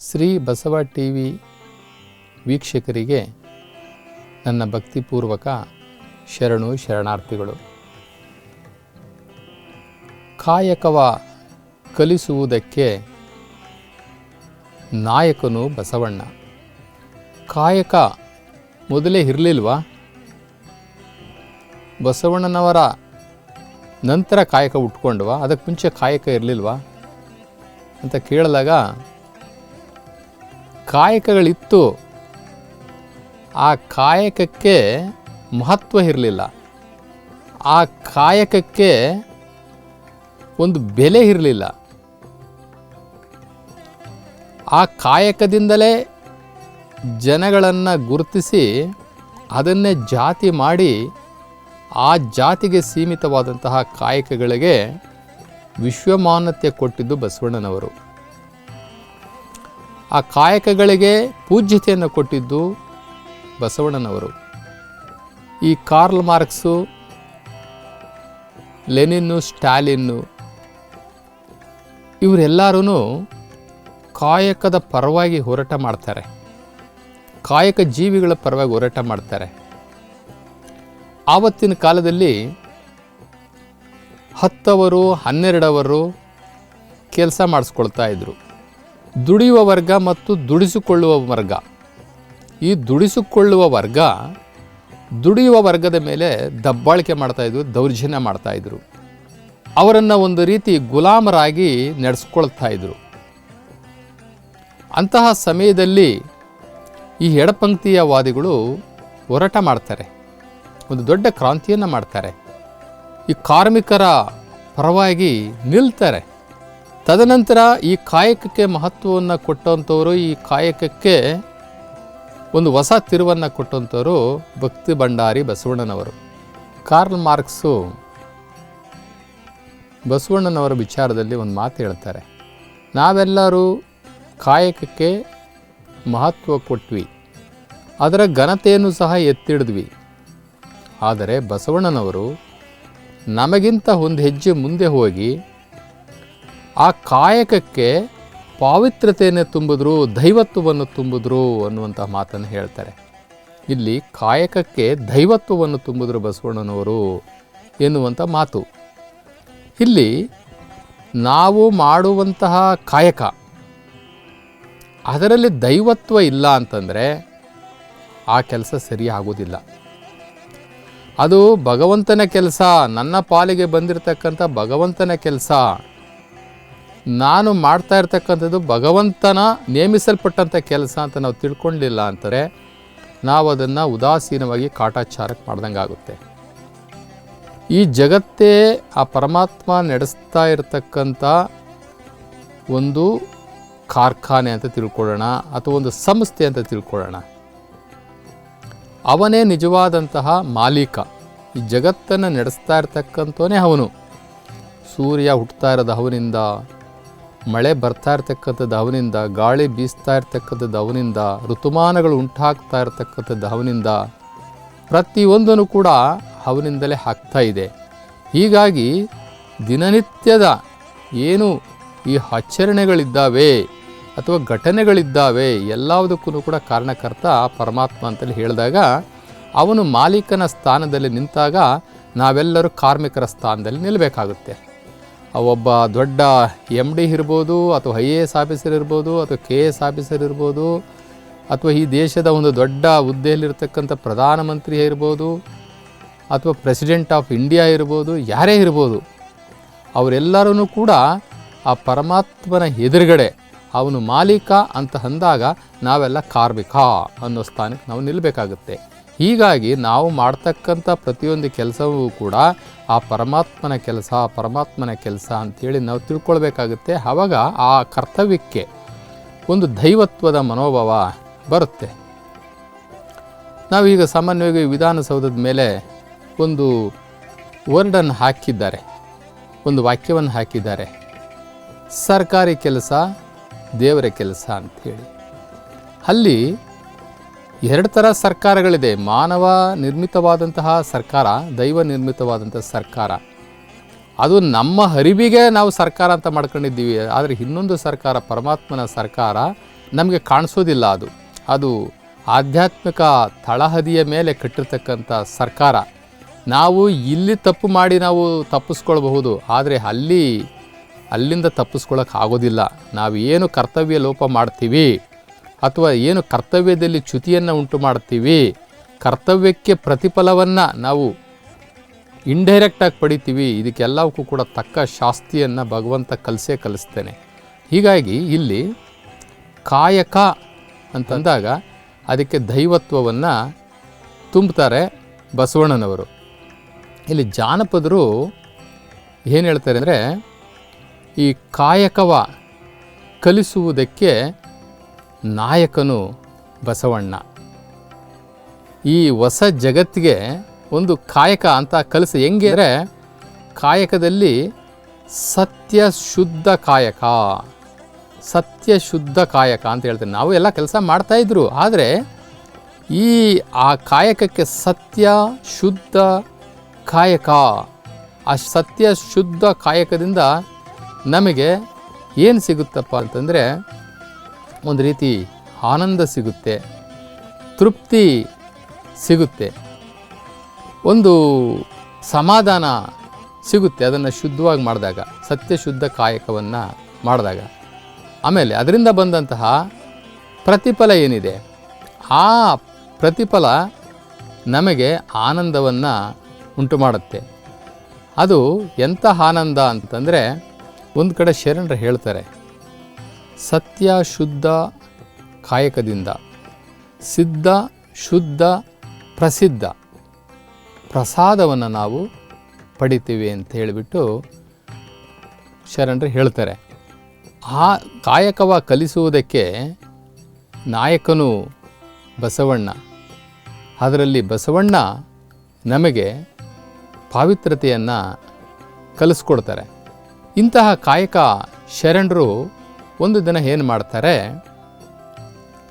Shri Basava TV ವೀಕ್ಷಕರಿಗೆ ನನ್ನ ಭಕ್ತಿಪೂರ್ವಕ ಶರಣಾರ್ಥಿಗಳು. ಕಾಯಕವ ಕಲಿಸುವುದಕ್ಕೆ ನಾಯಕನು ಬಸವಣ್ಣ. ಕಾಯಕ ಮೊದಲೇ ಇರಲಿಲ್ವಾ? ಬಸವಣ್ಣನವರ ನಂತರ ಕಾಯಕ ಉಟ್ಕೊಂಡ್ವಾ? ಅದಕ್ಕೆ ಮುಂಚೆ ಕಾಯಕ ಇರಲಿಲ್ವಾ ಅಂತ ಕೇಳಿದಾಗ ಕಾಯಕಗಳಿತ್ತು, ಆ ಕಾಯಕಕ್ಕೆ ಮಹತ್ವ ಇರಲಿಲ್ಲ, ಆ ಕಾಯಕಕ್ಕೆ ಒಂದು ಬೆಲೆ ಇರಲಿಲ್ಲ. ಆ ಕಾಯಕದಿಂದಲೇ ಜನಗಳನ್ನು ಗುರುತಿಸಿ ಅದನ್ನೇ ಜಾತಿ ಮಾಡಿ ಆ ಜಾತಿಗೆ ಸೀಮಿತವಾದಂತಹ ಕಾಯಕಗಳಿಗೆ ವಿಶ್ವಮಾನ್ಯತೆ ಕೊಟ್ಟಿದ್ದು ಬಸವಣ್ಣನವರು. ಆ ಕಾಯಕಗಳಿಗೆ ಪೂಜ್ಯತೆಯನ್ನು ಕೊಟ್ಟಿದ್ದು ಬಸವಣ್ಣನವರು. ಈ ಕಾರ್ಲ್ ಮಾರ್ಕ್ಸು, ಲೆನಿನ್ನು, ಸ್ಟಾಲಿನ್ನು ಇವರೆಲ್ಲರೂ ಕಾಯಕದ ಪರವಾಗಿ ಹೋರಾಟ ಮಾಡ್ತಾರೆ, ಕಾಯಕ ಜೀವಿಗಳ ಪರವಾಗಿ ಹೋರಾಟ ಮಾಡ್ತಾರೆ. ಆವತ್ತಿನ ಕಾಲದಲ್ಲಿ 10 ಅವರು 12 ಅವರು ಕೆಲಸ ಮಾಡಿಸ್ಕೊಳ್ತಾ ಇದ್ರು. ದುಡಿಯುವ ವರ್ಗ ಮತ್ತು ದುಡಿಸಿಕೊಳ್ಳುವ ವರ್ಗ. ಈ ದುಡಿಸಿಕೊಳ್ಳುವ ವರ್ಗ ದುಡಿಯುವ ವರ್ಗದ ಮೇಲೆ ದಬ್ಬಾಳಿಕೆ ಮಾಡ್ತಾಯಿದ್ರು, ದೌರ್ಜನ್ಯ ಮಾಡ್ತಾಯಿದ್ರು. ಅವರನ್ನು ಒಂದು ರೀತಿ ಗುಲಾಮರಾಗಿ ನಡೆಸ್ಕೊಳ್ತಾ ಇದ್ರು. ಅಂತಹ ಸಮಯದಲ್ಲಿ ಈ ಎಡಪಂಕ್ತಿಯ ವಾದಿಗಳು ಹೋರಾಟ ಮಾಡ್ತಾರೆ, ಒಂದು ದೊಡ್ಡ ಕ್ರಾಂತಿಯನ್ನು ಮಾಡ್ತಾರೆ, ಈ ಕಾರ್ಮಿಕರ ಪರವಾಗಿ ನಿಲ್ತಾರೆ. ತದನಂತರ ಈ ಕಾಯಕಕ್ಕೆ ಮಹತ್ವವನ್ನು ಕೊಟ್ಟಂಥವರು, ಈ ಕಾಯಕಕ್ಕೆ ಒಂದು ಹೊಸ ತಿರುವನ್ನು ಕೊಟ್ಟಂಥವರು ಭಕ್ತಿ ಭಂಡಾರಿ ಬಸವಣ್ಣನವರು. ಕಾರ್ಲ್ ಮಾರ್ಕ್ಸು ಬಸವಣ್ಣನವರ ವಿಚಾರದಲ್ಲಿ ಒಂದು ಮಾತು ಹೇಳ್ತಾರೆ, ನಾವೆಲ್ಲರೂ ಕಾಯಕಕ್ಕೆ ಮಹತ್ವ ಕೊಟ್ವಿ, ಅದರ ಘನತೆಯನ್ನು ಸಹ ಎತ್ತಿಡಿದ್ವಿ. ಆದರೆ ಬಸವಣ್ಣನವರು ನಮಗಿಂತ ಒಂದು ಹೆಜ್ಜೆ ಮುಂದೆ ಹೋಗಿ ಆ ಕಾಯಕಕ್ಕೆ ಪಾವಿತ್ರ್ಯತೆಯನ್ನು ತುಂಬಿದ್ರು, ದೈವತ್ವವನ್ನು ತುಂಬಿದ್ರು ಅನ್ನುವಂಥ ಮಾತನ್ನು ಹೇಳ್ತಾರೆ. ಇಲ್ಲಿ ಕಾಯಕಕ್ಕೆ ದೈವತ್ವವನ್ನು ತುಂಬಿದ್ರು ಬಸವಣ್ಣನವರು ಎನ್ನುವಂಥ ಮಾತು. ಇಲ್ಲಿ ನಾವು ಮಾಡುವಂತಹ ಕಾಯಕ ಅದರಲ್ಲಿ ದೈವತ್ವ ಇಲ್ಲ ಅಂತಂದರೆ ಆ ಕೆಲಸ ಸರಿಯಾಗೋದಿಲ್ಲ. ಅದು ಭಗವಂತನ ಕೆಲಸ, ನನ್ನ ಪಾಲಿಗೆ ಬಂದಿರತಕ್ಕಂಥ ಭಗವಂತನ ಕೆಲಸ, ನಾನು ಮಾಡ್ತಾ ಇರ್ತಕ್ಕಂಥದ್ದು ಭಗವಂತನ ನೇಮಿಸಲ್ಪಟ್ಟಂಥ ಕೆಲಸ ಅಂತ ನಾವು ತಿಳ್ಕೊಳ್ಳಿಲ್ಲ ಅಂತಾರೆ, ನಾವು ಅದನ್ನು ಉದಾಸೀನವಾಗಿ ಕಾಟಾಚಾರಕ್ಕೆ ಮಾಡ್ದಂಗೆ ಆಗುತ್ತೆ. ಈ ಜಗತ್ತೇ ಆ ಪರಮಾತ್ಮ ನಡೆಸ್ತಾ ಇರತಕ್ಕಂಥ ಒಂದು ಕಾರ್ಖಾನೆ ಅಂತ ತಿಳ್ಕೊಳ್ಳೋಣ, ಅಥವಾ ಒಂದು ಸಂಸ್ಥೆ ಅಂತ ತಿಳ್ಕೊಳ್ಳೋಣ. ಅವನೇ ನಿಜವಾದಂತಹ ಮಾಲೀಕ. ಈ ಜಗತ್ತನ್ನು ನಡೆಸ್ತಾ ಇರ್ತಕ್ಕಂಥವನೇ ಅವನು. ಸೂರ್ಯ ಹುಟ್ಟುತ್ತಾ ಇರೋದು ಅವನಿಂದ, ಮಳೆ ಬರ್ತಾ ಇರ್ತಕ್ಕಂಥದ್ದು ಅವನಿಂದ, ಗಾಳಿ ಬೀಸ್ತಾ ಇರ್ತಕ್ಕಂಥದ್ದು ಅವನಿಂದ, ಋತುಮಾನಗಳು ಉಂಟಾಗ್ತಾ ಇರ್ತಕ್ಕಂಥದ್ದು ಅವನಿಂದ, ಪ್ರತಿಯೊಂದನ್ನು ಕೂಡ ಅವನಿಂದಲೇ ಆಗ್ತಾ ಇದೆ. ಹೀಗಾಗಿ ದಿನನಿತ್ಯದ ಏನು ಈ ಆಚರಣೆಗಳಿದ್ದಾವೆ ಅಥವಾ ಘಟನೆಗಳಿದ್ದಾವೆ ಎಲ್ಲದಕ್ಕೂ ಕೂಡ ಕಾರಣಕರ್ತ ಪರಮಾತ್ಮ ಅಂತೇಳಿ ಹೇಳಿದಾಗ, ಅವನು ಮಾಲೀಕನ ಸ್ಥಾನದಲ್ಲಿ ನಿಂತಾಗ ನಾವೆಲ್ಲರೂ ಕಾರ್ಮಿಕರ ಸ್ಥಾನದಲ್ಲಿ ನಿಲ್ಲಬೇಕಾಗುತ್ತೆ. ಒಬ್ಬ ದೊಡ್ಡ MD ಇರ್ಬೋದು, ಅಥವಾ IAS ಆಫೀಸರ್ ಇರ್ಬೋದು, ಅಥವಾ KS ಆಫೀಸರ್ ಇರ್ಬೋದು, ಅಥವಾ ಈ ದೇಶದ ಒಂದು ದೊಡ್ಡ ಹುದ್ದೆಯಲ್ಲಿರ್ತಕ್ಕಂಥ ಪ್ರಧಾನಮಂತ್ರಿ ಇರ್ಬೋದು, ಅಥವಾ ಪ್ರೆಸಿಡೆಂಟ್ ಆಫ್ ಇಂಡಿಯಾ ಇರ್ಬೋದು, ಯಾರೇ ಇರ್ಬೋದು, ಅವರೆಲ್ಲರೂ ಕೂಡ ಆ ಪರಮಾತ್ಮನ ಎದುರುಗಡೆ ಅವನು ಮಾಲೀಕ ಅಂತ ಅಂದಾಗ ನಾವೆಲ್ಲ ಕಾರ್ಮಿಕ ಅನ್ನೋ ಸ್ಥಾನಕ್ಕೆ ನಾವು ನಿಲ್ಲಬೇಕಾಗುತ್ತೆ. ಹೀಗಾಗಿ ನಾವು ಮಾಡ್ತಕ್ಕಂಥ ಪ್ರತಿಯೊಂದು ಕೆಲಸವೂ ಕೂಡ ಆ ಪರಮಾತ್ಮನ ಕೆಲಸ ಅಂಥೇಳಿ ನಾವು ತಿಳ್ಕೊಳ್ಬೇಕಾಗುತ್ತೆ. ಆವಾಗ ಆ ಕರ್ತವ್ಯಕ್ಕೆ ಒಂದು ದೈವತ್ವದ ಮನೋಭಾವ ಬರುತ್ತೆ. ನಾವೀಗ ಸಾಮಾನ್ಯವಾಗಿ ವಿಧಾನಸೌಧದ ಮೇಲೆ ಒಂದು ವರ್ಡನ್ನು ಹಾಕಿದ್ದಾರೆ, ಒಂದು ವಾಕ್ಯವನ್ನು ಹಾಕಿದ್ದಾರೆ, ಸರ್ಕಾರಿ ಕೆಲಸ ದೇವರ ಕೆಲಸ ಅಂಥೇಳಿ. ಅಲ್ಲಿ 2 ಥರ ಸರ್ಕಾರಗಳಿದೆ, ಮಾನವ ನಿರ್ಮಿತವಾದಂತಹ ಸರ್ಕಾರ, ದೈವ ನಿರ್ಮಿತವಾದಂತಹ ಸರ್ಕಾರ. ಅದು ನಮ್ಮ ಅರಿವಿಗೆ ನಾವು ಸರ್ಕಾರ ಅಂತ ಮಾಡ್ಕೊಂಡಿದ್ದೀವಿ. ಆದರೆ ಇನ್ನೊಂದು ಸರ್ಕಾರ, ಪರಮಾತ್ಮನ ಸರ್ಕಾರ, ನಮಗೆ ಕಾಣಿಸೋದಿಲ್ಲ. ಅದು ಆಧ್ಯಾತ್ಮಿಕ ತಳಹದಿಯ ಮೇಲೆ ಕಟ್ಟಿರ್ತಕ್ಕಂಥ ಸರ್ಕಾರ. ನಾವು ಇಲ್ಲಿ ತಪ್ಪು ಮಾಡಿ ನಾವು ತಪ್ಪಿಸ್ಕೊಳ್ಬಹುದು, ಆದರೆ ಅಲ್ಲಿಂದ ತಪ್ಪಿಸ್ಕೊಳ್ಳೋಕೆ ಆಗೋದಿಲ್ಲ. ನಾವು ಏನು ಕರ್ತವ್ಯ ಲೋಪ ಮಾಡ್ತೀವಿ ಅಥವಾ ಏನು ಕರ್ತವ್ಯದಲ್ಲಿ ಚ್ಯುತಿಯನ್ನು ಉಂಟು ಮಾಡ್ತೀವಿ, ಕರ್ತವ್ಯಕ್ಕೆ ಪ್ರತಿಫಲವನ್ನು ನಾವು ಇಂಡೈರೆಕ್ಟಾಗಿ ಪಡಿತೀವಿ, ಇದಕ್ಕೆಲ್ಲವಕ್ಕೂ ಕೂಡ ತಕ್ಕ ಶಾಸ್ತಿಯನ್ನು ಭಗವಂತ ಕಲಿಸ್ತೇನೆ. ಹೀಗಾಗಿ ಇಲ್ಲಿ ಕಾಯಕ ಅಂತಂದಾಗ ಅದಕ್ಕೆ ದೈವತ್ವವನ್ನು ತುಂಬ್ತಾರೆ ಬಸವಣ್ಣನವರು. ಇಲ್ಲಿ ಜಾನಪದರು ಏನು ಹೇಳ್ತಾರೆ ಅಂದರೆ, ಈ ಕಾಯಕವ ಕಲಿಸುವುದಕ್ಕೆ ನಾಯಕನು ಬಸವಣ್ಣ. ಈ ಹೊಸ ಜಗತ್ತಿಗೆ ಒಂದು ಕಾಯಕ ಅಂತ ಕಲಿಸಿ ಹೆಂಗೆ ಅಂದರೆ, ಕಾಯಕದಲ್ಲಿ ಸತ್ಯಶುದ್ಧ ಕಾಯಕ ಅಂತ ಹೇಳ್ತಾರೆ. ನಾವು ಎಲ್ಲ ಕೆಲಸ ಮಾಡ್ತಾಯಿದ್ರು, ಆದರೆ ಆ ಕಾಯಕಕ್ಕೆ ಸತ್ಯ ಶುದ್ಧ ಕಾಯಕ, ಆ ಸತ್ಯ ಶುದ್ಧ ಕಾಯಕದಿಂದ ನಮಗೆ ಏನು ಸಿಗುತ್ತಪ್ಪ ಅಂತಂದರೆ, ಒಂದು ರೀತಿ ಆನಂದ ಸಿಗುತ್ತೆ, ತೃಪ್ತಿ ಸಿಗುತ್ತೆ, ಒಂದು ಸಮಾಧಾನ ಸಿಗುತ್ತೆ ಅದನ್ನು ಶುದ್ಧವಾಗಿ ಮಾಡಿದಾಗ, ಸತ್ಯಶುದ್ಧ ಕಾಯಕವನ್ನು ಮಾಡಿದಾಗ. ಆಮೇಲೆ ಅದರಿಂದ ಬಂದಂತಹ ಪ್ರತಿಫಲ ಏನಿದೆ, ಆ ಪ್ರತಿಫಲ ನಮಗೆ ಆನಂದವನ್ನು ಉಂಟು ಮಾಡುತ್ತೆ. ಅದು ಎಂಥ ಆನಂದ ಅಂತಂದರೆ, ಒಂದು ಕಡೆ ಶರಣರು ಹೇಳ್ತಾರೆ, ಸತ್ಯ ಶುದ್ಧ ಕಾಯಕದಿಂದ ಸಿದ್ಧ ಶುದ್ಧ ಪ್ರಸಿದ್ಧ ಪ್ರಸಾದವನ್ನು ನಾವು ಪಡಿತೀವಿ ಅಂತ ಹೇಳಿಬಿಟ್ಟು ಶರಣರು ಹೇಳ್ತಾರೆ. ಆ ಕಾಯಕವ ಕಲಿಸುವುದಕ್ಕೆ ನಾಯಕನು ಬಸವಣ್ಣ. ಅದರಲ್ಲಿ ಬಸವಣ್ಣ ನಮಗೆ ಪಾವಿತ್ರತೆಯನ್ನು ಕಲಿಸ್ಕೊಡ್ತಾರೆ. ಇಂತಹ ಕಾಯಕ ಶರಣರು ಒಂದು ದಿನ ಏನು ಮಾಡ್ತಾರೆ,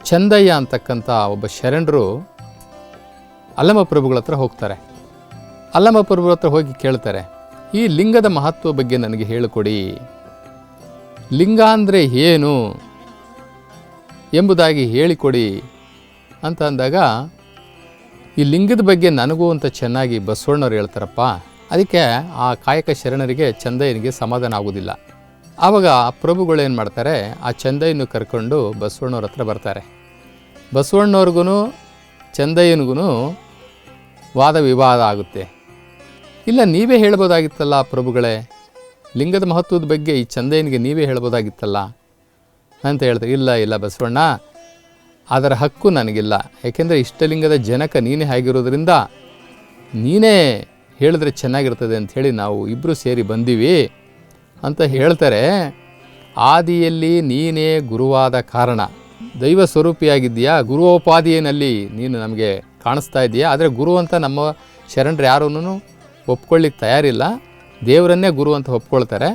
ಚಂದಯ್ಯ ಅಂತಕ್ಕಂಥ ಒಬ್ಬ ಶರಣರು ಅಲ್ಲಮಪ್ರಭುಗಳ ಹತ್ರ ಹೋಗ್ತಾರೆ. ಅಲ್ಲಮಪ್ರಭುಗಳ ಹತ್ರ ಹೋಗಿ ಕೇಳ್ತಾರೆ, ಈ ಲಿಂಗದ ಮಹತ್ವ ಬಗ್ಗೆ ನನಗೆ ಹೇಳಿಕೊಡಿ, ಲಿಂಗ ಅಂದರೆ ಏನು ಎಂಬುದಾಗಿ ಹೇಳಿಕೊಡಿ ಅಂತ ಅಂದಾಗ, ಈ ಲಿಂಗದ ಬಗ್ಗೆ ನನಗೂ ಅಂತ ಚೆನ್ನಾಗಿ ಬಸವಣ್ಣವ್ರು ಹೇಳ್ತಾರಪ್ಪ. ಅದಕ್ಕೆ ಆ ಕಾಯಕ ಶರಣರಿಗೆ ಚಂದಯ್ಯನಿಗೆ ಸಮಾಧಾನ ಆಗೋದಿಲ್ಲ. ಆವಾಗ ಪ್ರಭುಗಳು ಏನು ಮಾಡ್ತಾರೆ, ಆ ಚಂದಯ್ಯನ ಕರ್ಕೊಂಡು ಬಸವಣ್ಣವ್ರ ಹತ್ರ ಬರ್ತಾರೆ. ಬಸವಣ್ಣವ್ರಿಗೂ ಚಂದಯ್ಯನಿಗೂ ವಾದ ವಿವಾದ ಆಗುತ್ತೆ. ಇಲ್ಲ, ನೀವೇ ಹೇಳ್ಬೋದಾಗಿತ್ತಲ್ಲ ಪ್ರಭುಗಳೇ, ಲಿಂಗದ ಮಹತ್ವದ ಬಗ್ಗೆ ಈ ಚಂದಯ್ಯನಿಗೆ ನೀವೇ ಹೇಳ್ಬೋದಾಗಿತ್ತಲ್ಲ ಅಂತ ಹೇಳ್ತಾರೆ. ಇಲ್ಲ ಬಸವಣ್ಣ, ಅದರ ಹಕ್ಕು ನನಗಿಲ್ಲ, ಏಕೆಂದರೆ ಇಷ್ಟಲಿಂಗದ ಜನಕ ನೀನೇ ಆಗಿರೋದ್ರಿಂದ ನೀನೇ ಹೇಳಿದ್ರೆ ಚೆನ್ನಾಗಿರ್ತದೆ ಅಂಥೇಳಿ ನಾವು ಇಬ್ಬರು ಸೇರಿ ಬಂದೀವಿ ಅಂತ ಹೇಳ್ತಾರೆ. ಆದಿಯಲ್ಲಿ ನೀನೇ ಗುರುವಾದ ಕಾರಣ, ದೈವ ಸ್ವರೂಪಿಯಾಗಿದ್ದೀಯಾ, ಗುರುವೋಪಾದಿಯಲ್ಲಿ ನೀನು ನಮಗೆ ಕಾಣಿಸ್ತಾ ಇದೆಯಾ. ಆದರೆ ಗುರು ಅಂತ ನಮ್ಮ ಶರಣರು ಯಾರೂ ಒಪ್ಕೊಳ್ಳಿಕ್ಕೆ ತಯಾರಿಲ್ಲ, ದೇವರನ್ನೇ ಗುರು ಅಂತ ಒಪ್ಕೊಳ್ತಾರೆ.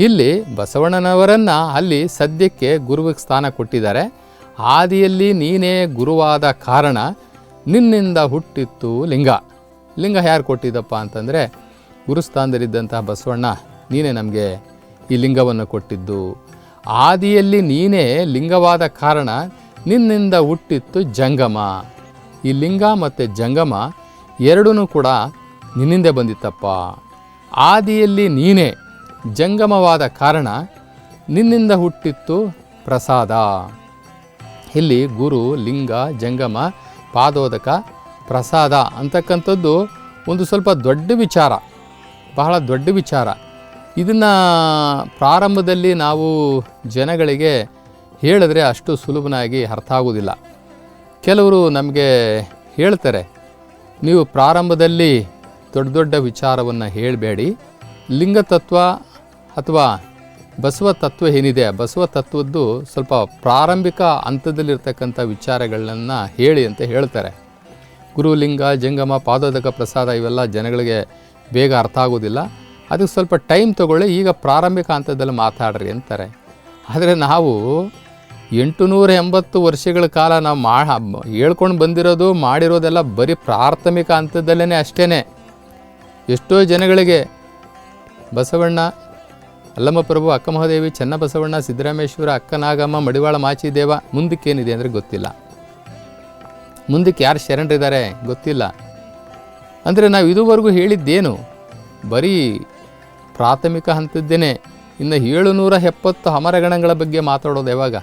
ಇಲ್ಲಿ ಬಸವಣ್ಣನವರನ್ನು ಅಲ್ಲಿ ಸದ್ಯಕ್ಕೆ ಗುರುವಿಗೆ ಸ್ಥಾನ ಕೊಟ್ಟಿದ್ದಾರೆ. ಆದಿಯಲ್ಲಿ ನೀನೇ ಗುರುವಾದ ಕಾರಣ ನಿನ್ನಿಂದ ಹುಟ್ಟಿತ್ತು ಲಿಂಗ ಯಾರು ಕೊಟ್ಟಿದ್ದಪ್ಪ ಅಂತಂದರೆ, ಗುರುಸ್ಥಾನದಲ್ಲಿದ್ದಂತಹ ಬಸವಣ್ಣ ನೀನೇ ನಮಗೆ ಈ ಲಿಂಗವನ್ನು ಕೊಟ್ಟಿದ್ದು. ಆದಿಯಲ್ಲಿ ನೀನೇ ಲಿಂಗವಾದ ಕಾರಣ ನಿನ್ನಿಂದ ಹುಟ್ಟಿತ್ತು ಜಂಗಮ. ಈ ಲಿಂಗ ಮತ್ತು ಜಂಗಮ ಎರಡೂ ಕೂಡ ನಿನ್ನಿಂದ ಬಂದಿತ್ತಪ್ಪ. ಆದಿಯಲ್ಲಿ ನೀನೇ ಜಂಗಮವಾದ ಕಾರಣ ನಿನ್ನಿಂದ ಹುಟ್ಟಿತ್ತು ಪ್ರಸಾದ. ಇಲ್ಲಿ ಗುರು, ಲಿಂಗ, ಜಂಗಮ, ಪಾದೋದಕ, ಪ್ರಸಾದ ಅಂತಕ್ಕಂಥದ್ದು ಒಂದು ಸ್ವಲ್ಪ ದೊಡ್ಡ ವಿಚಾರ, ಬಹಳ ದೊಡ್ಡ ವಿಚಾರ. ಇದನ್ನು ಪ್ರಾರಂಭದಲ್ಲಿ ನಾವು ಜನಗಳಿಗೆ ಹೇಳಿದ್ರೆ ಅಷ್ಟು ಸುಲಭನಾಗಿ ಅರ್ಥ ಆಗೋದಿಲ್ಲ. ಕೆಲವರು ನಮಗೆ ಹೇಳ್ತಾರೆ, ನೀವು ಪ್ರಾರಂಭದಲ್ಲಿ ದೊಡ್ಡ ವಿಚಾರವನ್ನು ಹೇಳಬೇಡಿ, ಲಿಂಗತತ್ವ ಅಥವಾ ಬಸವ ತತ್ವ ಏನಿದೆ, ಬಸವ ತತ್ವದ್ದು ಸ್ವಲ್ಪ ಪ್ರಾರಂಭಿಕ ಹಂತದಲ್ಲಿರ್ತಕ್ಕಂಥ ವಿಚಾರಗಳನ್ನು ಹೇಳಿ ಅಂತ ಹೇಳ್ತಾರೆ. ಗುರು, ಲಿಂಗ, ಜಂಗಮ, ಪಾದೋದಕ, ಪ್ರಸಾದ ಇವೆಲ್ಲ ಜನಗಳಿಗೆ ಬೇಗ ಅರ್ಥ ಆಗೋದಿಲ್ಲ, ಅದಕ್ಕೆ ಸ್ವಲ್ಪ ಟೈಮ್ ತೊಗೊಳ್ಳಿ, ಈಗ ಪ್ರಾರಂಭಿಕ ಹಂತದಲ್ಲಿ ಮಾತಾಡ್ರಿ ಅಂತಾರೆ. ಆದರೆ ನಾವು 880 ವರ್ಷಗಳ ಕಾಲ ನಾವು ಹೇಳ್ಕೊಂಡು ಬಂದಿರೋದು, ಮಾಡಿರೋದೆಲ್ಲ ಬರೀ ಪ್ರಾಥಮಿಕ ಹಂತದಲ್ಲೇ ಅಷ್ಟೇ. ಎಷ್ಟೋ ಜನಗಳಿಗೆ ಬಸವಣ್ಣ, ಅಲ್ಲಮಪ್ರಭು, ಅಕ್ಕಮಹಾದೇವಿ, ಚನ್ನಬಸವಣ್ಣ, ಸಿದ್ದರಾಮೇಶ್ವರ, ಅಕ್ಕನಾಗಮ್ಮ, ಮಡಿವಾಳ ಮಾಚಿದೇವ. ಮುಂದಕ್ಕೇನಿದೆ ಅಂದರೆ ಗೊತ್ತಿಲ್ಲ. ಮುಂದಕ್ಕೆ ಯಾರು ಶರಣರಿದ್ದಾರೆ ಗೊತ್ತಿಲ್ಲ. ಅಂದರೆ ನಾವು ಇದುವರೆಗೂ ಹೇಳಿದ್ದೇನು ಬರೀ ಪ್ರಾಥಮಿಕ ಹಂತದ್ದೇನೆ. ಇನ್ನು 770 ಅಮರಗಣಗಳ ಬಗ್ಗೆ ಮಾತಾಡೋದು ಯಾವಾಗ?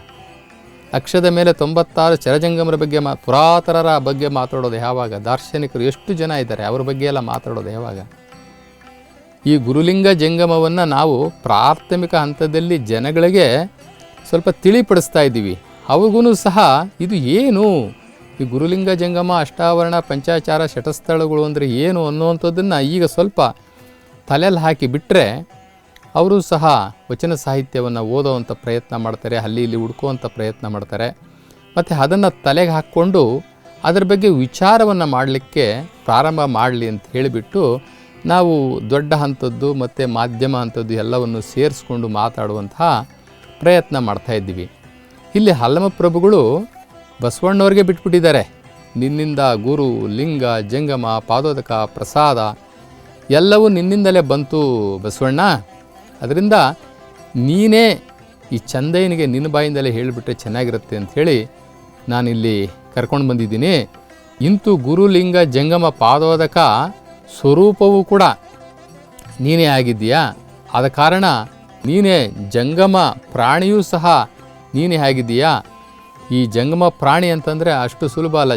ಲಕ್ಷದ ಮೇಲೆ 96 ಚರಜಂಗಮರ ಬಗ್ಗೆ ಪುರಾತನರ ಬಗ್ಗೆ ಮಾತಾಡೋದು ಯಾವಾಗ? ದಾರ್ಶನಿಕರು ಎಷ್ಟು ಜನ ಇದ್ದಾರೆ, ಅವ್ರ ಬಗ್ಗೆ ಎಲ್ಲ ಮಾತಾಡೋದು ಯಾವಾಗ? ಈ ಗುರುಲಿಂಗ ಜಂಗಮವನ್ನು ನಾವು ಪ್ರಾಥಮಿಕ ಹಂತದಲ್ಲಿ ಜನಗಳಿಗೆ ಸ್ವಲ್ಪ ತಿಳಿಪಡಿಸ್ತಾ ಇದ್ದೀವಿ. ಅವ್ರಿಗೂ ಸಹ ಇದು ಏನು, ಈ ಗುರುಲಿಂಗ ಜಂಗಮ, ಅಷ್ಟಾವರಣ, ಪಂಚಾಚಾರ, ಶಟಸ್ಥಳಗಳು ಅಂದರೆ ಏನು ಅನ್ನುವಂಥದ್ದನ್ನು ಈಗ ಸ್ವಲ್ಪ ತಲೆಯಲ್ಲಿ ಹಾಕಿ ಬಿಟ್ಟರೆ ಅವರು ಸಹ ವಚನ ಸಾಹಿತ್ಯವನ್ನು ಓದೋವಂಥ ಪ್ರಯತ್ನ ಮಾಡ್ತಾರೆ, ಅಲ್ಲಿ ಇಲ್ಲಿ ಹುಡ್ಕೋವಂಥ ಪ್ರಯತ್ನ ಮಾಡ್ತಾರೆ. ಮತ್ತು ಅದನ್ನು ತಲೆಗೆ ಹಾಕ್ಕೊಂಡು ಅದರ ಬಗ್ಗೆ ವಿಚಾರವನ್ನು ಮಾಡಲಿಕ್ಕೆ ಪ್ರಾರಂಭ ಮಾಡಲಿ ಅಂತ ಹೇಳಿಬಿಟ್ಟು ನಾವು ದೊಡ್ಡ ಹಂತದ್ದು ಮತ್ತು ಮಾಧ್ಯಮ ಹಂತದ್ದು ಎಲ್ಲವನ್ನು ಸೇರಿಸ್ಕೊಂಡು ಮಾತಾಡುವಂತಹ ಪ್ರಯತ್ನ ಮಾಡ್ತಾಯಿದ್ದೀವಿ. ಇಲ್ಲಿ ಹಲ್ಲಮಪ್ರಭುಗಳು ಬಸವಣ್ಣವ್ರಿಗೆ ಬಿಟ್ಬಿಟ್ಟಿದ್ದಾರೆ. ನಿನ್ನಿಂದ ಗುರು, ಲಿಂಗ, ಜಂಗಮ, ಪಾದೋದಕ, ಪ್ರಸಾದ ಎಲ್ಲವೂ ನಿನ್ನಿಂದಲೇ ಬಂತು ಬಸವಣ್ಣ. ಅದರಿಂದ ನೀನೇ ಈ ಚಂದಯ್ಯನಿಗೆ ನಿನ್ನ ಬಾಯಿಂದಲೇ ಹೇಳಿಬಿಟ್ರೆ ಚೆನ್ನಾಗಿರುತ್ತೆ ಅಂಥೇಳಿ ನಾನಿಲ್ಲಿ ಕರ್ಕೊಂಡು ಬಂದಿದ್ದೀನಿ. ಇಂತು ಗುರುಲಿಂಗ ಜಂಗಮ ಪಾದೋದಕ ಸ್ವರೂಪವೂ ಕೂಡ ನೀನೇ ಆಗಿದ್ದೀಯಾ. ಆದ ಕಾರಣ ನೀನೇ ಜಂಗಮ ಪ್ರಾಣಿಯೂ ಸಹ ನೀನೇ ಆಗಿದ್ದೀಯಾ. ಈ ಜಂಗಮ ಪ್ರಾಣಿ ಅಂತಂದರೆ ಅಷ್ಟು ಸುಲಭ ಅಲ್ಲ.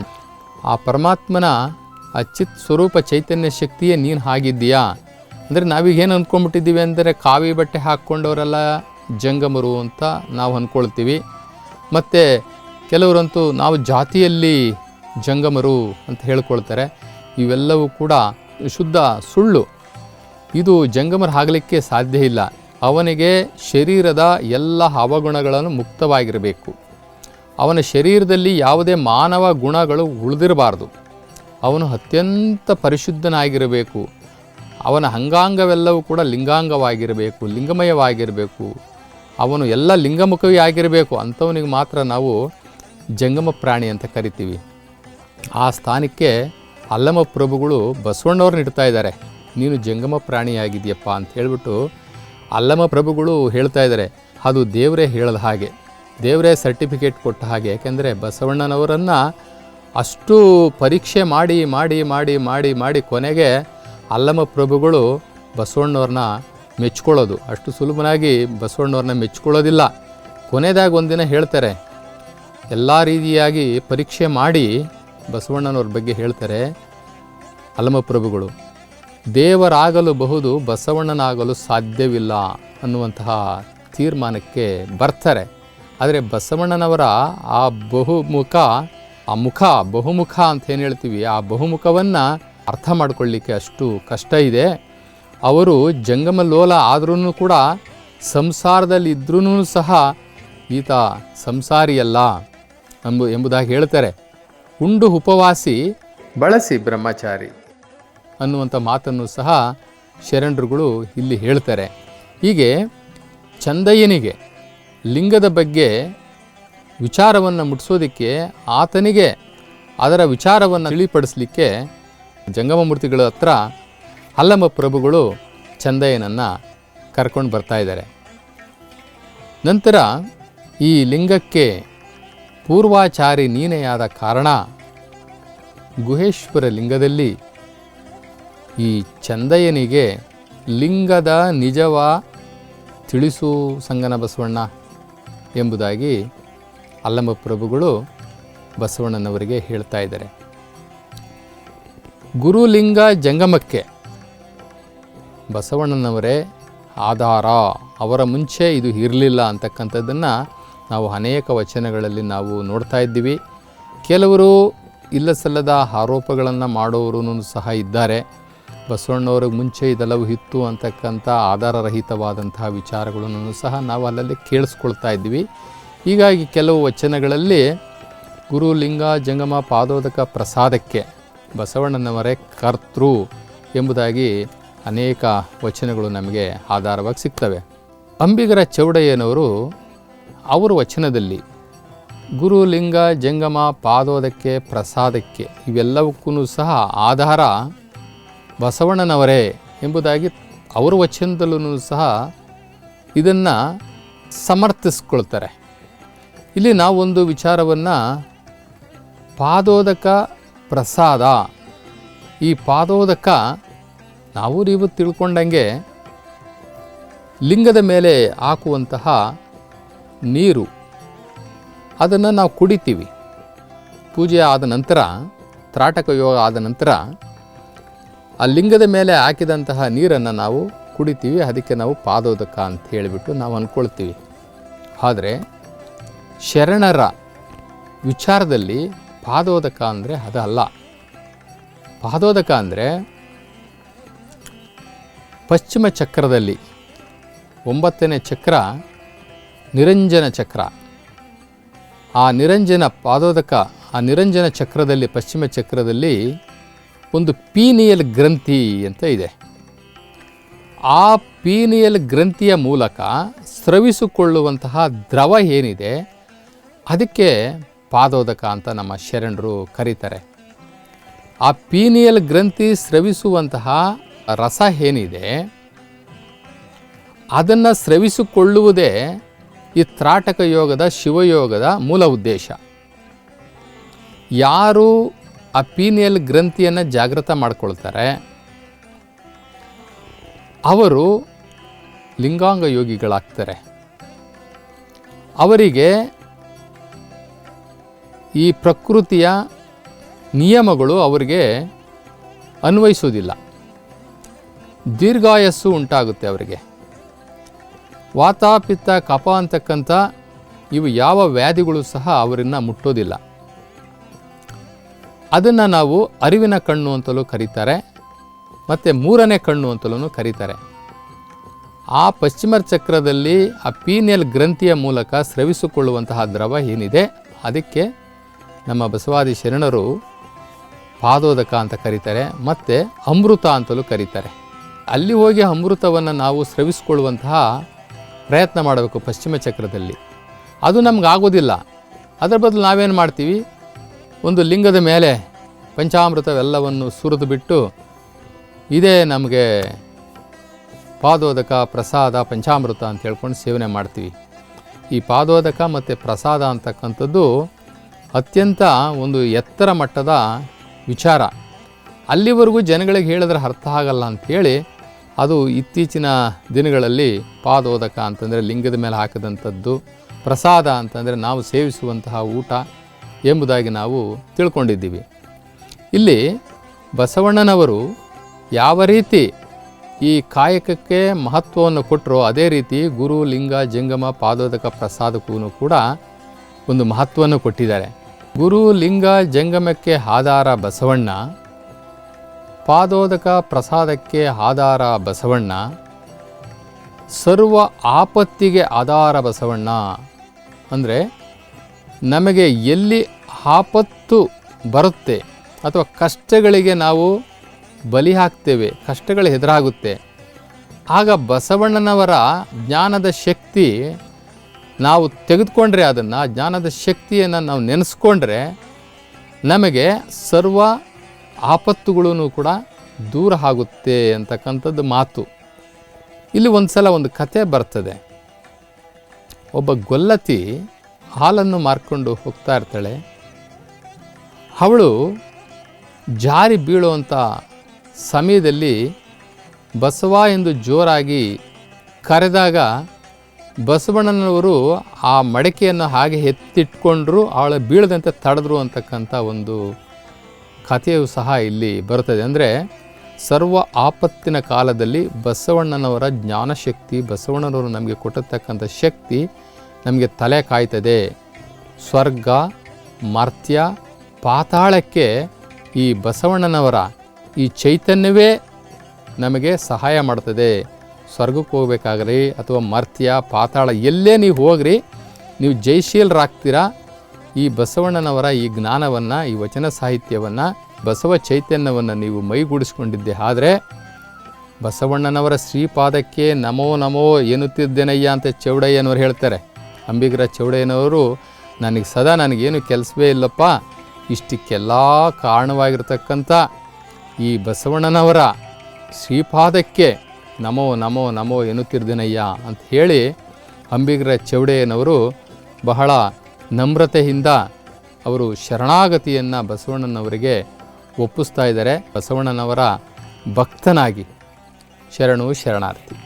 ಆ ಪರಮಾತ್ಮನ ಆ ಚಿತ್ ಸ್ವರೂಪ ಚೈತನ್ಯ ಶಕ್ತಿಯೇ ನೀನು ಆಗಿದ್ದೀಯಾ. ಅಂದರೆ ನಾವೀಗೇನು ಅಂದ್ಕೊಂಡ್ಬಿಟ್ಟಿದ್ದೀವಿ ಅಂದರೆ ಕಾವಿ ಬಟ್ಟೆ ಹಾಕ್ಕೊಂಡವರೆಲ್ಲ ಜಂಗಮರು ಅಂತ ನಾವು ಅಂದ್ಕೊಳ್ತೀವಿ. ಮತ್ತು ಕೆಲವರಂತೂ ನಾವು ಜಾತಿಯಲ್ಲಿ ಜಂಗಮರು ಅಂತ ಹೇಳ್ಕೊಳ್ತಾರೆ. ಇವೆಲ್ಲವೂ ಕೂಡ ಶುದ್ಧ ಸುಳ್ಳು. ಇದು ಜಂಗಮರು ಆಗಲಿಕ್ಕೆ ಸಾಧ್ಯ ಇಲ್ಲ. ಅವನಿಗೆ ಶರೀರದ ಎಲ್ಲ ಅವಗುಣಗಳನ್ನು ಮುಕ್ತವಾಗಿರಬೇಕು. ಅವನ ಶರೀರದಲ್ಲಿ ಯಾವುದೇ ಮಾನವ ಗುಣಗಳು ಉಳಿದಿರಬಾರ್ದು. ಅವನು ಅತ್ಯಂತ ಪರಿಶುದ್ಧನಾಗಿರಬೇಕು. ಅವನ ಅಂಗಾಂಗವೆಲ್ಲವೂ ಕೂಡ ಲಿಂಗಾಂಗವಾಗಿರಬೇಕು, ಲಿಂಗಮಯವಾಗಿರಬೇಕು. ಅವನು ಎಲ್ಲ ಲಿಂಗಮುಖವೇ ಆಗಿರಬೇಕು. ಅಂಥವನಿಗೆ ಮಾತ್ರ ನಾವು ಜಂಗಮ ಪ್ರಾಣಿ ಅಂತ ಕರಿತೀವಿ. ಆ ಸ್ಥಾನಕ್ಕೆ ಅಲ್ಲಮಪ್ರಭುಗಳು ಬಸವಣ್ಣವ್ರನ್ನ ಇಡ್ತಾ ಇದ್ದಾರೆ. ನೀನು ಜಂಗಮ ಪ್ರಾಣಿಯಾಗಿದೆಯಪ್ಪ ಅಂತ ಹೇಳ್ಬಿಟ್ಟು ಅಲ್ಲಮಪ್ರಭುಗಳು ಹೇಳ್ತಾ ಇದ್ದಾರೆ. ಅದು ದೇವರೇ ಹೇಳದ ಹಾಗೆ, ದೇವರೇ ಸರ್ಟಿಫಿಕೇಟ್ ಕೊಟ್ಟ ಹಾಗೆ. ಯಾಕೆಂದರೆ ಬಸವಣ್ಣನವರನ್ನು ಅಷ್ಟು ಪರೀಕ್ಷೆ ಮಾಡಿ ಮಾಡಿ ಮಾಡಿ ಮಾಡಿ ಮಾಡಿ ಕೊನೆಗೆ ಅಲ್ಲಮಪ್ರಭುಗಳು ಬಸವಣ್ಣವ್ರನ್ನ ಮೆಚ್ಕೊಳ್ಳೋದು. ಅಷ್ಟು ಸುಲಭನಾಗಿ ಬಸವಣ್ಣವ್ರನ್ನ ಮೆಚ್ಕೊಳ್ಳೋದಿಲ್ಲ. ಕೊನೆಯದಾಗಿ ಒಂದಿನ ಹೇಳ್ತಾರೆ, ಎಲ್ಲ ರೀತಿಯಾಗಿ ಪರೀಕ್ಷೆ ಮಾಡಿ ಬಸವಣ್ಣನವ್ರ ಬಗ್ಗೆ ಹೇಳ್ತಾರೆ ಅಲ್ಲಮಪ್ರಭುಗಳು, ದೇವರಾಗಲು ಬಹುದು, ಬಸವಣ್ಣನಾಗಲು ಸಾಧ್ಯವಿಲ್ಲ ಅನ್ನುವಂತಹ ತೀರ್ಮಾನಕ್ಕೆ ಬರ್ತಾರೆ. ಆದರೆ ಬಸವಣ್ಣನವರ ಆ ಬಹುಮುಖ, ಆ ಮುಖ ಬಹುಮುಖ ಅಂತ ಏನು ಹೇಳ್ತೀವಿ, ಆ ಬಹುಮುಖವನ್ನು ಅರ್ಥ ಮಾಡ್ಕೊಳ್ಳಿಕ್ಕೆ ಅಷ್ಟು ಕಷ್ಟ ಇದೆ. ಅವರು ಜಂಗಮ ಲೋಲ ಆದ್ರೂ ಕೂಡ ಸಂಸಾರದಲ್ಲಿ ಇದ್ರೂ ಸಹ ಈತ ಸಂಸಾರಿಯಲ್ಲ ಎಂಬುದಾಗಿ ಹೇಳ್ತಾರೆ. ಉಂಡು ಉಪವಾಸಿ ಬಳಸಿ ಬ್ರಹ್ಮಚಾರಿ ಅನ್ನುವಂಥ ಮಾತನ್ನು ಸಹ ಶರಣರುಗಳು ಇಲ್ಲಿ ಹೇಳ್ತಾರೆ. ಹೀಗೆ ಚಂದಯ್ಯನಿಗೆ ಲಿಂಗದ ಬಗ್ಗೆ ವಿಚಾರವನ್ನು ಮುಟ್ಟಿಸೋದಕ್ಕೆ, ಆತನಿಗೆ ಅದರ ವಿಚಾರವನ್ನು ತಿಳಿಪಡಿಸಲಿಕ್ಕೆ ಜಂಗಮಮೂರ್ತಿಗಳ ಹತ್ರ ಅಲ್ಲಮಪ್ರಭುಗಳು ಚಂದಯ್ಯನನ್ನು ಕರ್ಕೊಂಡು ಬರ್ತಾ ಇದ್ದಾರೆ. ನಂತರ ಈ ಲಿಂಗಕ್ಕೆ ಪೂರ್ವಾಚಾರಿ ನೀನೇ ಆದ ಕಾರಣ ಗುಹೇಶ್ವರ ಲಿಂಗದಲ್ಲಿ ಈ ಚಂದಯ್ಯನಿಗೆ ಲಿಂಗದ ನಿಜವ ತಿಳಿಸು ಸಂಗನ ಬಸವಣ್ಣ ಎಂಬುದಾಗಿ ಅಲ್ಲಮಪ್ರಭುಗಳು ಬಸವಣ್ಣನವರಿಗೆ ಹೇಳ್ತಾ ಇದ್ದಾರೆ. ಗುರುಲಿಂಗ ಜಂಗಮಕ್ಕೆ ಬಸವಣ್ಣನವರೇ ಆಧಾರ. ಅವರ ಮುಂಚೆ ಇದು ಇರಲಿಲ್ಲ ಅಂತಕ್ಕಂಥದ್ದನ್ನು ನಾವು ಅನೇಕ ವಚನಗಳಲ್ಲಿ ನಾವು ನೋಡ್ತಾ ಇದ್ದೀವಿ. ಕೆಲವರು ಇಲ್ಲ ಸಲ್ಲದ ಆರೋಪಗಳನ್ನು ಮಾಡೋರು ಸಹ ಇದ್ದಾರೆ. ಬಸವಣ್ಣವ್ರಿಗೆ ಮುಂಚೆ ಇದೆಲ್ಲವೂ ಇತ್ತು ಅಂತಕ್ಕಂಥ ಆಧಾರರಹಿತವಾದಂತಹ ವಿಚಾರಗಳನ್ನು ಸಹ ನಾವು ಅಲ್ಲಲ್ಲಿ ಕೇಳಿಸ್ಕೊಳ್ತಾ ಇದ್ದೀವಿ. ಹೀಗಾಗಿ ಕೆಲವು ವಚನಗಳಲ್ಲಿ ಗುರುಲಿಂಗ ಜಂಗಮ ಪಾದೋದಕ ಪ್ರಸಾದಕ್ಕೆ ಬಸವಣ್ಣನವರೇ ಕರ್ತೃ ಎಂಬುದಾಗಿ ಅನೇಕ ವಚನಗಳು ನಮಗೆ ಆಧಾರವಾಗಿ ಸಿಗ್ತವೆ. ಅಂಬಿಗರ ಚೌಡಯ್ಯನವರು ಅವರ ವಚನದಲ್ಲಿ ಗುರುಲಿಂಗ ಜಂಗಮ ಪಾದೋದಕ್ಕೆ ಪ್ರಸಾದಕ್ಕೆ ಇವೆಲ್ಲವಕ್ಕೂ ಸಹ ಆಧಾರ ಬಸವಣ್ಣನವರೇ ಎಂಬುದಾಗಿ ಅವರ ವಚನದಲ್ಲೂ ಸಹ ಇದನ್ನು ಸಮರ್ಥಿಸ್ಕೊಳ್ತಾರೆ. ಇಲ್ಲಿ ನಾವೊಂದು ವಿಚಾರವನ್ನು ಪಾದೋದಕ ಪ್ರಸಾದ, ಈ ಪಾದೋದಕ ನೀವು ತಿಳ್ಕೊಂಡಂಗೆ ಲಿಂಗದ ಮೇಲೆ ಹಾಕುವಂತಹ ನೀರು, ಅದನ್ನು ನಾವು ಕುಡಿತೀವಿ. ಪೂಜೆ ಆದ ನಂತರ, ತ್ರಾಟಕ ಯೋಗ ಆದ ನಂತರ ಆ ಲಿಂಗದ ಮೇಲೆ ಹಾಕಿದಂತಹ ನೀರನ್ನು ನಾವು ಕುಡಿತೀವಿ. ಅದಕ್ಕೆ ನಾವು ಪಾದೋದಕ ಅಂತ ಹೇಳಿಬಿಟ್ಟು ನಾವು ಅಂದ್ಕೊಳ್ತೀವಿ. ಆದರೆ ಶರಣರ ವಿಚಾರದಲ್ಲಿ ಪಾದೋದಕ ಅಂದರೆ ಅದಲ್ಲ. ಪಾದೋದಕ ಅಂದರೆ ಪಶ್ಚಿಮ ಚಕ್ರದಲ್ಲಿ 9ನೇ ಚಕ್ರ ನಿರಂಜನ ಚಕ್ರ. ಆ ನಿರಂಜನ ಪಾದೋದಕ, ಆ ನಿರಂಜನ ಚಕ್ರದಲ್ಲಿ, ಪಶ್ಚಿಮ ಚಕ್ರದಲ್ಲಿ ಒಂದು ಪೀನಿಯಲ್ ಗ್ರಂಥಿ ಅಂತ ಇದೆ. ಆ ಪೀನಿಯಲ್ ಗ್ರಂಥಿಯ ಮೂಲಕ ಸ್ರವಿಸಿಕೊಳ್ಳುವಂತಹ ದ್ರವ ಏನಿದೆ ಅದಕ್ಕೆ ಪಾದೋದಕ ಅಂತ ನಮ್ಮ ಶರಣರು ಕರೀತಾರೆ. ಆ ಪೀನಿಯಲ್ ಗ್ರಂಥಿ ಸ್ರವಿಸುವಂತಹ ರಸ ಏನಿದೆ ಅದನ್ನು ಸ್ರವಿಸಿಕೊಳ್ಳುವುದೇ ಈ ತ್ರಾಟಕ ಯೋಗದ, ಶಿವಯೋಗದ ಮೂಲ ಉದ್ದೇಶ. ಯಾರು ಆ ಪೀನಿಯಲ್ ಗ್ರಂಥಿಯನ್ನು ಜಾಗೃತ ಮಾಡಿಕೊಳ್ತಾರೆ ಅವರು ಲಿಂಗಾಂಗ ಯೋಗಿಗಳಾಗ್ತಾರೆ. ಅವರಿಗೆ ಈ ಪ್ರಕೃತಿಯ ನಿಯಮಗಳು ಅವರಿಗೆ ಅನ್ವಯಿಸುವುದಿಲ್ಲ. ದೀರ್ಘಾಯಸ್ಸು ಉಂಟಾಗುತ್ತೆ ಅವರಿಗೆ. ವಾತ, ಪಿತ್ತ, ಕಫ ಅಂತಕ್ಕಂಥ ಇವು ಯಾವ ವ್ಯಾಧಿಗಳು ಸಹ ಅವರನ್ನು ಮುಟ್ಟೋದಿಲ್ಲ. ಅದನ್ನು ನಾವು ಅರಿವಿನ ಕಣ್ಣು ಅಂತಲೂ ಕರೀತಾರೆ, ಮತ್ತು 3ನೇ ಕಣ್ಣು ಅಂತಲೂ ಕರೀತಾರೆ. ಆ ಪಶ್ಚಿಮ ಚಕ್ರದಲ್ಲಿ ಆ ಪೀನಿಯಲ್ ಗ್ರಂಥಿಯ ಮೂಲಕ ಸ್ರವಿಸಿಕೊಳ್ಳುವಂತಹ ದ್ರವ ಏನಿದೆ ಅದಕ್ಕೆ ನಮ್ಮ ಬಸವಾದಿ ಶರಣರು ಪಾದೋದಕ ಅಂತ ಕರೀತಾರೆ, ಮತ್ತು ಅಮೃತ ಅಂತಲೂ ಕರೀತಾರೆ. ಅಲ್ಲಿ ಹೋಗಿ ಅಮೃತವನ್ನು ನಾವು ಸ್ರವಿಸಿಕೊಳ್ಳುವಂತಹ ಪ್ರಯತ್ನ ಮಾಡಬೇಕು ಪಶ್ಚಿಮ ಚಕ್ರದಲ್ಲಿ. ಅದು ನಮಗಾಗೋದಿಲ್ಲ. ಅದರ ಬದಲು ನಾವೇನು ಮಾಡ್ತೀವಿ, ಒಂದು ಲಿಂಗದ ಮೇಲೆ ಪಂಚಾಮೃತವೆಲ್ಲವನ್ನು ಸುರಿದು ಬಿಟ್ಟು ಇದೇ ನಮಗೆ ಪಾದೋದಕ, ಪ್ರಸಾದ, ಪಂಚಾಮೃತ ಅಂತ ಹೇಳ್ಕೊಂಡು ಸೇವನೆ ಮಾಡ್ತೀವಿ. ಈ ಪಾದೋದಕ ಮತ್ತು ಪ್ರಸಾದ ಅಂತಕ್ಕಂಥದ್ದು ಅತ್ಯಂತ ಒಂದು ಎತ್ತರ ಮಟ್ಟದ ವಿಚಾರ. ಅಲ್ಲಿವರೆಗೂ ಜನಗಳಿಗೆ ಹೇಳಿದ್ರೆ ಅರ್ಥ ಆಗಲ್ಲ ಅಂಥೇಳಿ ಅದು ಇತ್ತೀಚಿನ ದಿನಗಳಲ್ಲಿ ಪಾದೋದಕ ಅಂತಂದರೆ ಲಿಂಗದ ಮೇಲೆ ಹಾಕಿದಂಥದ್ದು, ಪ್ರಸಾದ ಅಂತಂದರೆ ನಾವು ಸೇವಿಸುವಂತಹ ಊಟ ಎಂಬುದಾಗಿ ನಾವು ತಿಳ್ಕೊಂಡಿದ್ದೀವಿ. ಇಲ್ಲಿ ಬಸವಣ್ಣನವರು ಯಾವ ರೀತಿ ಈ ಕಾಯಕಕ್ಕೆ ಮಹತ್ವವನ್ನು ಕೊಟ್ಟರೋ ಅದೇ ರೀತಿ ಗುರು, ಲಿಂಗ, ಜಂಗಮ, ಪಾದೋದಕ, ಪ್ರಸಾದಕ್ಕೂ ಕೂಡ ಒಂದು ಮಹತ್ವವನ್ನು ಕೊಟ್ಟಿದ್ದಾರೆ. ಗುರು, ಲಿಂಗ, ಜಂಗಮಕ್ಕೆ ಆಧಾರ ಬಸವಣ್ಣ, ಪಾದೋದಕ, ಪ್ರಸಾದಕ್ಕೆ ಆಧಾರ ಬಸವಣ್ಣ, ಸರ್ವ ಆಪತ್ತಿಗೆ ಆಧಾರ ಬಸವಣ್ಣ. ಅಂದರೆ ನಮಗೆ ಎಲ್ಲಿ ಆಪತ್ತು ಬರುತ್ತೆ ಅಥವಾ ಕಷ್ಟಗಳಿಗೆ ನಾವು ಬಲಿ ಹಾಕ್ತೇವೆ, ಕಷ್ಟಗಳು ಎದುರಾಗುತ್ತೆ, ಆಗ ಬಸವಣ್ಣನವರ ಜ್ಞಾನದ ಶಕ್ತಿ ನಾವು ತೆಗೆದುಕೊಂಡ್ರೆ, ಅದನ್ನು ಜ್ಞಾನದ ಶಕ್ತಿಯನ್ನು ನಾವು ನೆನೆಸ್ಕೊಂಡ್ರೆ ನಮಗೆ ಸರ್ವ ಆಪತ್ತುಗಳೂ ಕೂಡ ದೂರ ಆಗುತ್ತೆ ಅಂತಕ್ಕಂಥದ್ದು ಮಾತು. ಇಲ್ಲಿ ಒಂದು ಸಲ ಒಂದು ಕತೆ ಬರ್ತದೆ. ಒಬ್ಬ ಗೊಲ್ಲತಿ ಹಾಲನ್ನು ಮಾರ್ಕೊಂಡು ಹೋಗ್ತಾ ಇರ್ತಾಳೆ. ಅವಳು ಜಾರಿ ಬೀಳುವಂಥ ಸಮಯದಲ್ಲಿ ಬಸವ ಎಂದು ಜೋರಾಗಿ ಕರೆದಾಗ ಬಸವಣ್ಣನವರು ಆ ಮಡಕೆಯನ್ನು ಹಾಗೆ ಎತ್ತಿಟ್ಕೊಂಡ್ರು, ಅವಳ ಬೀಳದಂತೆ ತಡೆದ್ರು ಅಂತಕ್ಕಂಥ ಒಂದು ಕಥೆಯು ಸಹ ಇಲ್ಲಿ ಬರುತ್ತದೆ. ಅಂದರೆ ಸರ್ವ ಆಪತ್ತಿನ ಕಾಲದಲ್ಲಿ ಬಸವಣ್ಣನವರ ಜ್ಞಾನಶಕ್ತಿ, ಬಸವಣ್ಣನವರು ನಮಗೆ ಕೊಟ್ಟಿರ್ತಕ್ಕಂಥ ಶಕ್ತಿ ನಮಗೆ ತಲೆ ಕಾಯ್ತದೆ. ಸ್ವರ್ಗ, ಮರ್ತ್ಯ, ಪಾತಾಳಕ್ಕೆ ಈ ಬಸವಣ್ಣನವರ ಈ ಚೈತನ್ಯವೇ ನಮಗೆ ಸಹಾಯ ಮಾಡ್ತದೆ. ಸ್ವರ್ಗಕ್ಕೆ ಹೋಗ್ಬೇಕಾಗ್ರಿ ಅಥವಾ ಮರ್ತ್ಯ, ಪಾತಾಳ ಎಲ್ಲೇ ನೀವು ಹೋಗ್ರಿ, ನೀವು ಜಯಶೀಲರಾಗ್ತೀರಾ. ಈ ಬಸವಣ್ಣನವರ ಈ ಜ್ಞಾನವನ್ನು, ಈ ವಚನ ಸಾಹಿತ್ಯವನ್ನು, ಬಸವ ಚೈತನ್ಯವನ್ನು ನೀವು ಮೈಗೂಡಿಸ್ಕೊಂಡಿದ್ದೆ ಆದರೆ ಬಸವಣ್ಣನವರ ಶ್ರೀಪಾದಕ್ಕೆ ನಮೋ ನಮೋ ಎನ್ನುತ್ತಿದ್ದೇನಯ್ಯ ಅಂತ ಚೌಡಯ್ಯನವರು ಹೇಳ್ತಾರೆ. ಅಂಬಿಗರ ಚೌಡಯ್ಯನವರು ನನಗೇನು ಕೆಲಸವೇ ಇಲ್ಲಪ್ಪ, ಇಷ್ಟಕ್ಕೆಲ್ಲ ಕಾರಣವಾಗಿರ್ತಕ್ಕಂಥ ಈ ಬಸವಣ್ಣನವರ ಶ್ರೀಪಾದಕ್ಕೆ ನಮೋ ನಮೋ ನಮೋ ಎನ್ನುತ್ತಿರ್ದಿನಯ್ಯ ಅಂತ ಹೇಳಿ ಅಂಬಿಗರ ಚೌಡೆಯನವರು ಬಹಳ ನಮ್ರತೆಯಿಂದ ಅವರು ಶರಣಾಗತಿಯನ್ನು ಬಸವಣ್ಣನವರಿಗೆ ಒಪ್ಪಿಸ್ತಾ ಇದ್ದಾರೆ. ಬಸವಣ್ಣನವರ ಭಕ್ತನಾಗಿ ಶರಣು ಶರಣಾರ್ಥಿ.